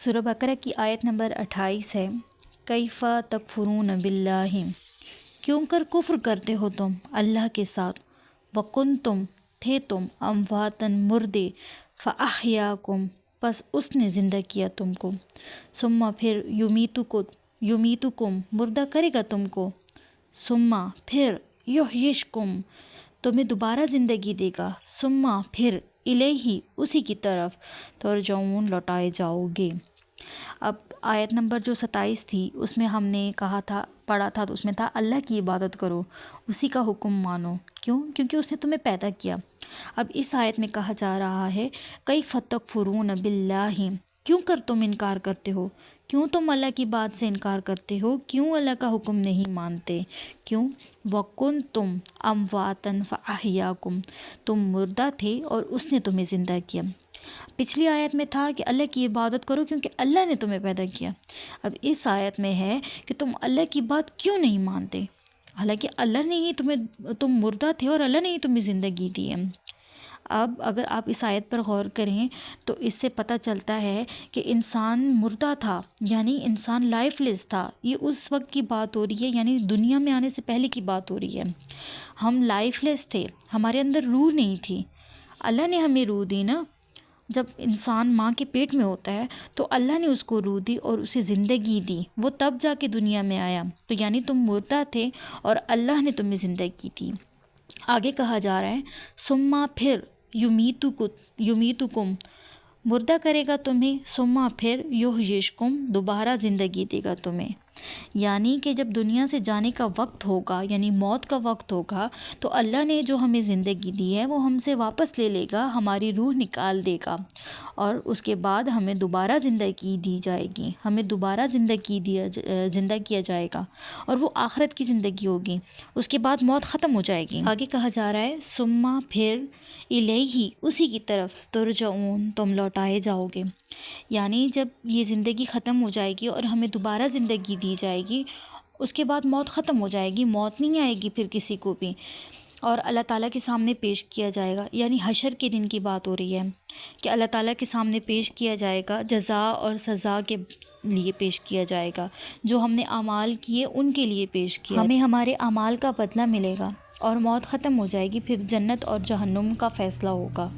سورہ بقرہ کی آیت نمبر 28 ہے، کیف تکفرون باللہ، کیوں کر کفر کرتے ہو تم اللہ کے ساتھ، وکنتم تھے تم امواتن مردے، فاحیاکم پس اس نے زندہ کیا تم کو، ثم پھر یمیتکم مردہ کرے گا تم کو، ثم پھر یحییکم تمہیں دوبارہ زندگی دے گا، ثم پھر الیہ اسی کی طرف ترجعون لوٹائے جاؤ گے۔ اب آیت نمبر جو 27 تھی اس میں ہم نے پڑھا تھا تو اس میں تھا اللہ کی عبادت کرو، اسی کا حکم مانو، کیونکہ اس نے تمہیں پیدا کیا۔ اب اس آیت میں کہا جا رہا ہے کیف تکفرون باللہ، کیوں کر تم انکار کرتے ہو، کیوں تم اللہ کی بات سے انکار کرتے ہو، کیوں اللہ کا حکم نہیں مانتے، کیوں؟ وَكُنْتُمْ أَمْوَاتًا فَأَحْيَاكُمْ، تم مردہ تھے اور اس نے تمہیں زندہ کیا۔ پچھلی آیت میں تھا کہ اللہ کی عبادت کرو کیونکہ اللہ نے تمہیں پیدا کیا۔ اب اس آیت میں ہے کہ تم اللہ کی بات کیوں نہیں مانتے، حالانکہ اللہ نے ہی تم مردہ تھے اور اللہ نے ہی تمہیں زندگی دی ہے۔ اب اگر آپ اس آیت پر غور کریں تو اس سے پتہ چلتا ہے کہ انسان مردہ تھا، یعنی انسان لائف لیس تھا۔ یہ اس وقت کی بات ہو رہی ہے، یعنی دنیا میں آنے سے پہلے کی بات ہو رہی ہے۔ ہم لائف لیس تھے، ہمارے اندر روح نہیں تھی، اللہ نے ہمیں روح دی نا۔ جب انسان ماں کے پیٹ میں ہوتا ہے تو اللہ نے اس کو روح دی اور اسے زندگی دی، وہ تب جا کے دنیا میں آیا۔ تو یعنی تم مردہ تھے اور اللہ نے تمہیں زندگی دی۔ آگے کہا جا رہا ہے ثم پھر یمیتکم مردہ کرے گا تمہیں، ثم پھر یحییکم دوبارہ زندگی دے گا تمہیں، یعنی کہ جب دنیا سے جانے کا وقت ہوگا، یعنی موت کا وقت ہوگا، تو اللہ نے جو ہمیں زندگی دی ہے وہ ہم سے واپس لے لے گا، ہماری روح نکال دے گا اور اس کے بعد ہمیں دوبارہ زندگی دی جائے گی، ہمیں دوبارہ زندہ کیا جائے گا اور وہ آخرت کی زندگی ہوگی، اس کے بعد موت ختم ہو جائے گی۔ آگے کہا جا رہا ہے ثم پھر الیہ اسی کی طرف ترجعون تم لوٹائے جاؤ گے، یعنی جب یہ زندگی ختم ہو جائے گی اور ہمیں دوبارہ زندگی دی جائے گی، اس کے بعد موت ختم ہو جائے گی، موت نہیں آئے گی پھر کسی کو بھی، اور اللہ تعالیٰ کے سامنے پیش کیا جائے گا، یعنی حشر کے دن کی بات ہو رہی ہے کہ اللہ تعالیٰ کے سامنے پیش کیا جائے گا، جزا اور سزا کے لیے پیش کیا جائے گا، جو ہم نے اعمال کیے ان کے لیے پیش کیا، ہمیں ہمارے اعمال کا بدلہ ملے گا اور موت ختم ہو جائے گی، پھر جنت اور جہنم کا فیصلہ ہوگا۔